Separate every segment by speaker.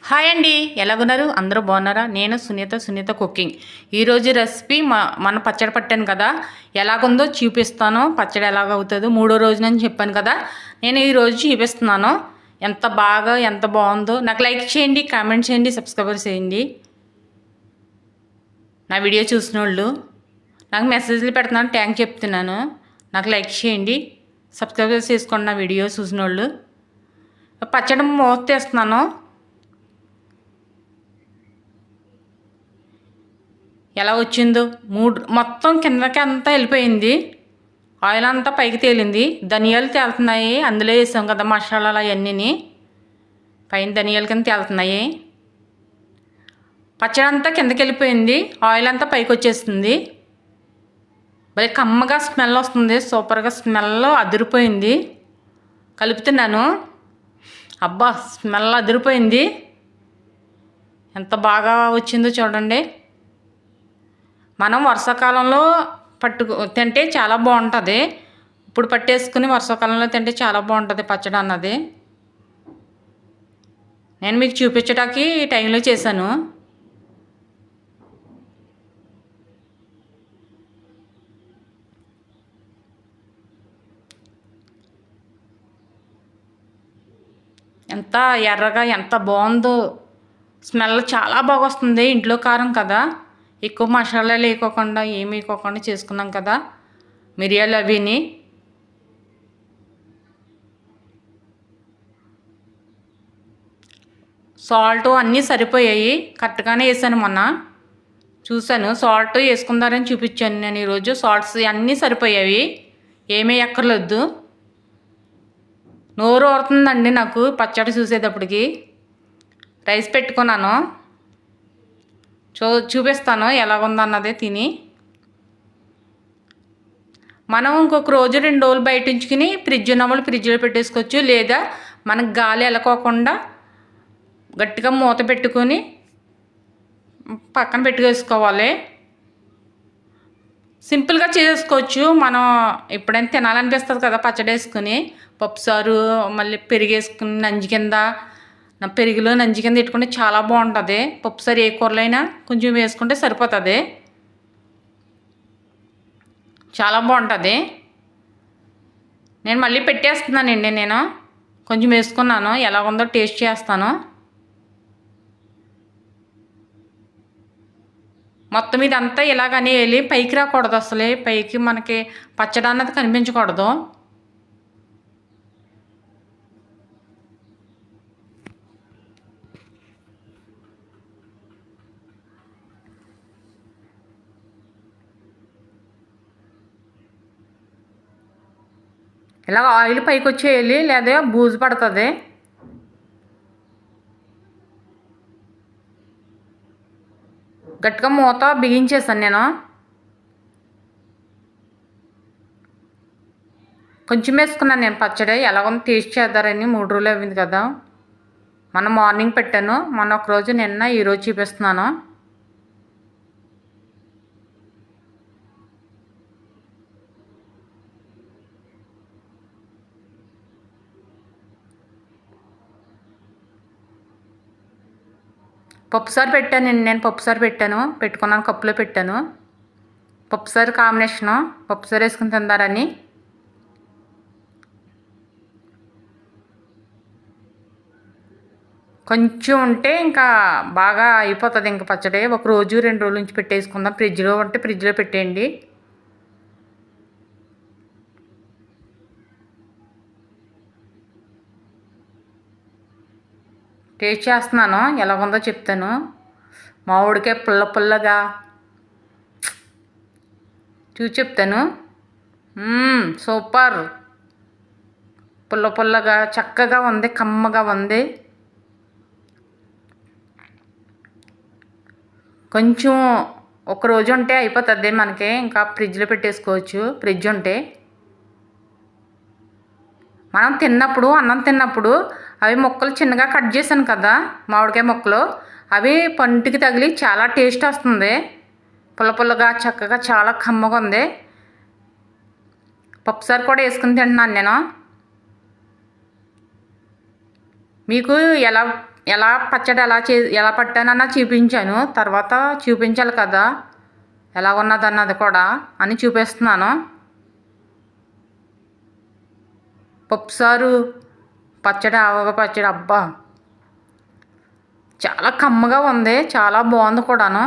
Speaker 1: Hi అండి, ఎలాగున్నారు? అందరూ బాగున్నారా? నేను సునీత కుకింగ్. ఈరోజు రెసిపీ మన పచ్చడి పట్టాను కదా, ఎలాగుందో చూపిస్తాను. పచ్చడి ఎలాగవుతుందో మూడో రోజు అని చెప్పాను కదా, నేను ఈరోజు చూపిస్తున్నాను. ఎంత బాగుందో నాకు లైక్ చేయండి, కామెంట్ చేయండి, సబ్స్క్రైబర్ చేయండి. నా వీడియో చూసిన వాళ్ళు నాకు మెసేజ్లు పెడుతున్నాను, థ్యాంక్ చెప్తున్నాను. నాకు లైక్ చేయండి, సబ్స్క్రైబ్ చేసుకోండి. నా వీడియో చూసిన వాళ్ళు పచ్చడి మూత తీస్తున్నాను. ఎలా వచ్చిందో మొత్తం కిందకి అంతా వెళ్ళిపోయింది. ఆయిల్ అంతా పైకి తేలింది. ధనియాలు తేలుతున్నాయి, అందులో వేసాం కదా మసాలాలు అవన్నీ, పైన ధనియాల కింద తేలుతున్నాయి. పచ్చడి అంతా కిందకి వెళ్ళిపోయింది, ఆయిల్ అంతా పైకి వచ్చేస్తుంది. భలే కమ్మగా స్మెల్ వస్తుంది, సూపర్గా స్మెల్ అదిరిపోయింది. కలుపుతున్నాను. అబ్బా, స్మెల్ అదిరిపోయింది. ఎంత బాగా వచ్చిందో చూడండి. మనం వర్షాకాలంలో తింటే చాలా బాగుంటుంది. ఇప్పుడు పట్టేసుకుని వర్షాకాలంలో తింటే చాలా బాగుంటుంది పచ్చడి అన్నది. నేను మీకు చూపించడానికి ఈ టైంలో చేశాను. ఎంత ఎర్రగా ఎంత బాగుందో, స్మెల్ చాలా బాగా వస్తుంది. ఇంట్లో కారం కదా, ఎక్కువ మసాలా లేకోకుండా ఏమి వేయకోకుండా చేసుకున్నాం కదా, మిరియాలు అవిని. సాల్ట్ అన్నీ సరిపోయాయి, కరెక్ట్గానే వేసాను. మొన్న చూశాను, సాల్ట్ వేసుకుందారని చూపించాను నేను. ఈరోజు సాల్ట్స్ అన్నీ సరిపోయాయి, ఏమీ ఎక్కర్లేదు. నోరు ఊరుతుందండి నాకు పచ్చడి చూసేటప్పటికి. రైస్ పెట్టుకున్నాను, చూపిస్తాను ఎలాగుందన్నది తిని. మనం ఇంకొక రోజు 2 రోజులు బయట ఉంచుకుని ఫ్రిడ్జ్ ఉన్నవాళ్ళు ఫ్రిడ్జ్లో పెట్టేసుకోవచ్చు, లేదా మనకు గాలి వెళ్ళకోకుండా గట్టిగా మూత పెట్టుకొని పక్కన పెట్టుకేసుకోవాలి. సింపుల్గా చేసుకోవచ్చు. మనం ఎప్పుడైనా తినాలనిపిస్తుంది కదా పచ్చడి వేసుకుని, పప్పుసారు మళ్ళీ పెరిగేసుకుని పెరుగులో నంజి కింద పెట్టుకుంటే చాలా బాగుంటుంది. పప్పుసారి ఏ కూరలైనా కొంచెం వేసుకుంటే సరిపోతుంది, చాలా బాగుంటుంది. నేను మళ్ళీ పెట్టేస్తున్నానండి. నేను కొంచెం వేసుకున్నాను, ఎలా ఉందో టేస్ట్ చేస్తాను. మొత్తం ఇదంతా ఇలాగని వెళ్ళి పైకి రాకూడదు, అసలే పైకి మనకి పచ్చడి అన్నది కనిపించకూడదు. ఇలా ఆయిల్ పైకి వచ్చేయాలి, లేదా బూజు పడుతుంది. గట్టిగా మూత బిగించేసాను నేను. కొంచెం వేసుకున్నాను నేను పచ్చడి. ఎలాగో టేస్ట్ చేద్దారని 3 రోజులు అయింది కదా. మొన్న మార్నింగ్ పెట్టాను, మొన్న ఒకరోజు, నిన్న ఈరోజు చూపిస్తున్నాను. పప్పుసారు పెట్టాను నేను. పప్పుసారు పెట్టుకున్నాను, కప్పులో పెట్టాను. పప్పుసారు కాంబినేషను, పప్పుసారు వేసుకుని తిందారని. కొంచెం ఉంటే ఇంకా బాగా అయిపోతుంది ఇంకా పచ్చడి. ఒక రోజు 2 రోజుల నుంచి పెట్టేసుకుందాం. ఫ్రిడ్జ్లో ఉంటే ఫ్రిడ్జ్లో పెట్టేయండి. టేస్ట్ చేస్తున్నాను, ఎలాగుందో చెప్తాను. మామిడికాయ పుల్లగా చూసి చెప్తాను. సూపర్, పుల్లగా చక్కగా ఉంది, కమ్మగా ఉంది. కొంచెం ఒక రోజు ఉంటే అయిపోతుంది మనకి, ఇంకా ఫ్రిడ్జ్లో పెట్టేసుకోవచ్చు. ఫ్రిడ్జ్ ఉంటే మనం అన్నం తిన్నప్పుడు అవి ముక్కలు చిన్నగా కట్ చేశాను కదా, మామిడికాయ ముక్కలు, అవి పంటికి తగిలి చాలా టేస్ట్ వస్తుంది. పుల్లగా చక్కగా చాలా కమ్మగా ఉంది. పప్పుసారు కూడా వేసుకుని తింటున్నాను నేను. మీకు ఎలా ఎలా పచ్చడి ఎలా పట్టానన్నా చూపించాను. తర్వాత చూపించాలి కదా ఎలా ఉన్నదన్నది కూడా అని చూపిస్తున్నాను. పప్పుసారు పచ్చడి, ఆవగ పచ్చడి, అబ్బా చాలా కమ్మగా ఉంది, చాలా బాగుంది కూడాను.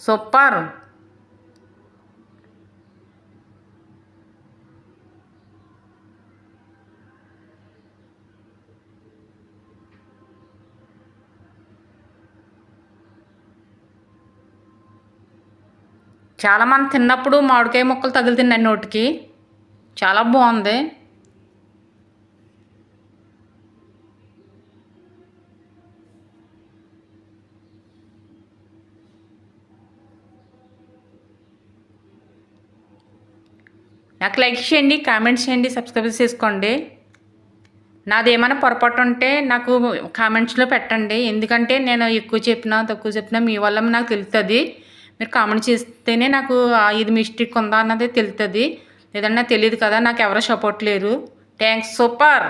Speaker 1: సూపర్. చాలామంది తిన్నప్పుడు మామిడికాయ ముక్కలు తగులుతున్నాయి నోటికి. చాలా బాగుంది. నాకు లైక్ చేయండి, కామెంట్స్ చేయండి, సబ్స్క్రైబ్ చేసుకోండి. నాది ఏమైనా పొరపాటు ఉంటే నాకు కామెంట్స్లో పెట్టండి. ఎందుకంటే నేను ఎక్కువ చెప్పినా తక్కువ చెప్పినా మీ వల్ల నాకు తెలుస్తుంది. మీరు కామెంట్ చేస్తేనే నాకు ఇది మిస్టేక్ ఉందా అన్నది తెలుస్తుంది. లేదంటే నాకు తెలియదు కదా, నాకు ఎవరో సపోర్ట్ లేరు. థ్యాంక్స్. సూపర్.